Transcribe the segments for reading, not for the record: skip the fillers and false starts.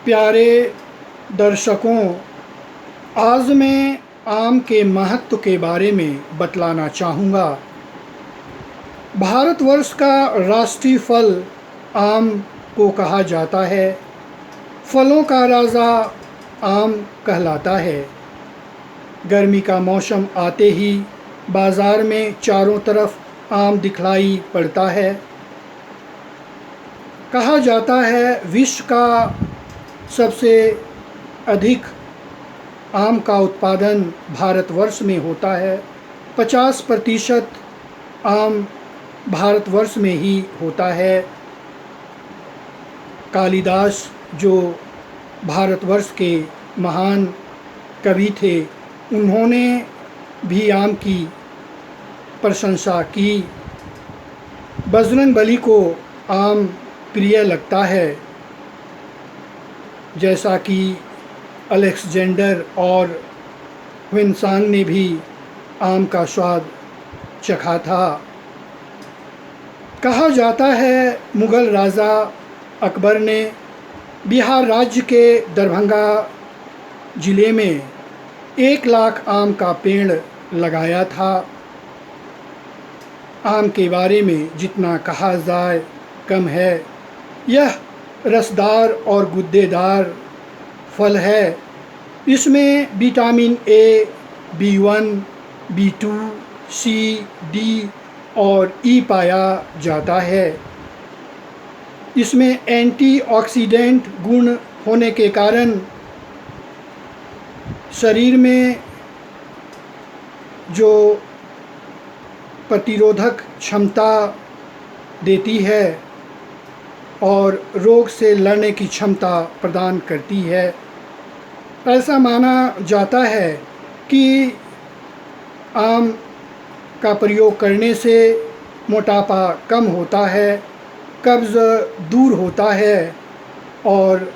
प्यारे दर्शकों, आज मैं आम के महत्व के बारे में बतलाना चाहूँगा। भारतवर्ष का राष्ट्रीय फल आम को कहा जाता है। फलों का राजा आम कहलाता है। गर्मी का मौसम आते ही बाज़ार में चारों तरफ आम दिखलाई पड़ता है। कहा जाता है विश्व का सबसे अधिक आम का उत्पादन भारतवर्ष में होता है। 50% आम भारतवर्ष में ही होता है। कालिदास, जो भारतवर्ष के महान कवि थे, उन्होंने भी आम की प्रशंसा की। बजरंगबली को आम प्रिय लगता है, जैसा कि अलेक्जेंडर और ह्वेनसांग ने भी आम का स्वाद चखा था। कहा जाता है मुग़ल राजा अकबर ने बिहार राज्य के दरभंगा ज़िले में 1 लाख आम का पेड़ लगाया था। आम के बारे में जितना कहा जाए कम है। यह रसदार और गूदेदार फल है। इसमें vitamin A, B1, B2, C, D और E पाया जाता है। इसमें एंटीऑक्सीडेंट गुण होने के कारण शरीर में जो प्रतिरोधक क्षमता देती है और रोग से लड़ने की क्षमता प्रदान करती है। ऐसा माना जाता है कि आम का प्रयोग करने से मोटापा कम होता है, कब्ज़ दूर होता है और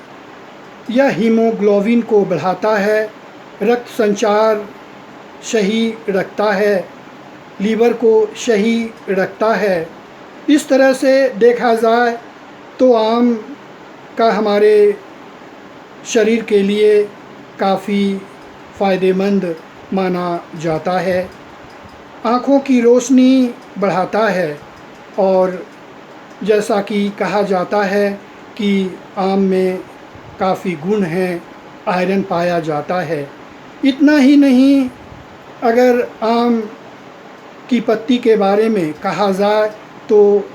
यह हीमोग्लोबिन को बढ़ाता है, रक्त संचार सही रखता है, लीवर को सही रखता है। इस तरह से देखा जाए तो आम का हमारे शरीर के लिए काफ़ी फ़ायदेमंद माना जाता है। आँखों की रोशनी बढ़ाता है और जैसा कि कहा जाता है कि आम में काफ़ी गुण हैं, आयरन पाया जाता है। इतना ही नहीं, अगर आम की पत्ती के बारे में कहा जाए तो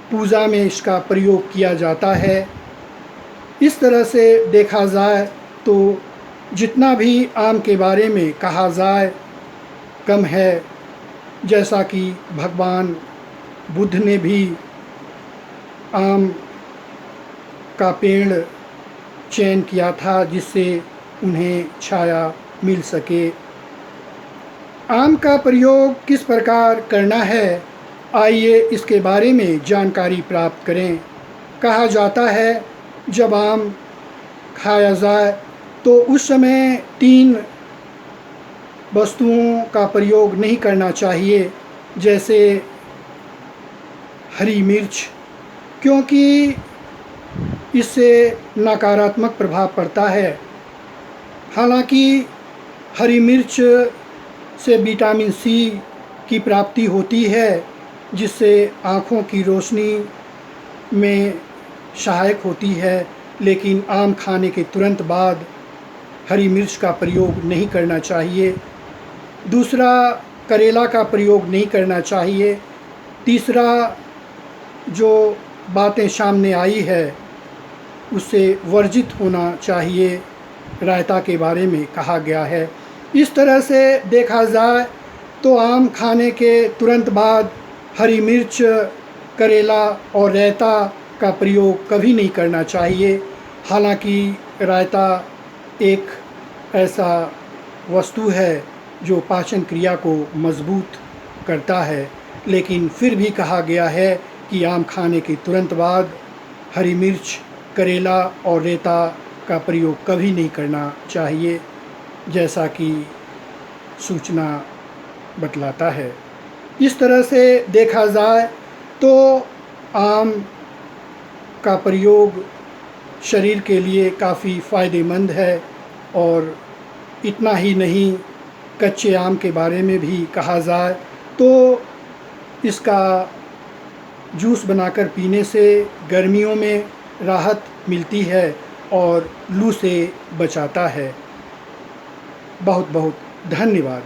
पूजा में इसका प्रयोग किया जाता है। इस तरह से देखा जाए तो जितना भी आम के बारे में कहा जाए कम है। जैसा कि भगवान बुद्ध ने भी आम का पेड़ चयन किया था, जिससे उन्हें छाया मिल सके। आम का प्रयोग किस प्रकार करना है, आइए इसके बारे में जानकारी प्राप्त करें। कहा जाता है जब आम खाया जाए तो उस समय 3 वस्तुओं का प्रयोग नहीं करना चाहिए, जैसे हरी मिर्च, क्योंकि इससे नकारात्मक प्रभाव पड़ता है। हालांकि हरी मिर्च से विटामिन C की प्राप्ति होती है, जिससे आँखों की रोशनी में सहायक होती है, लेकिन आम खाने के तुरंत बाद हरी मिर्च का प्रयोग नहीं करना चाहिए। दूसरा, करेला का प्रयोग नहीं करना चाहिए। तीसरा, जो बातें सामने आई है उससे वर्जित होना चाहिए, रायता के बारे में कहा गया है। इस तरह से देखा जाए तो आम खाने के तुरंत बाद हरी मिर्च, करेला और रायता का प्रयोग कभी नहीं करना चाहिए। हालांकि रायता एक ऐसा वस्तु है जो पाचन क्रिया को मजबूत करता है, लेकिन फिर भी कहा गया है कि आम खाने के तुरंत बाद हरी मिर्च, करेला और रायता का प्रयोग कभी नहीं करना चाहिए, जैसा कि सूचना बतलाता है। इस तरह से देखा जाए तो आम का प्रयोग शरीर के लिए काफ़ी फ़ायदेमंद है। और इतना ही नहीं, कच्चे आम के बारे में भी कहा जाए तो इसका जूस बनाकर पीने से गर्मियों में राहत मिलती है और लू से बचाता है। बहुत बहुत धन्यवाद।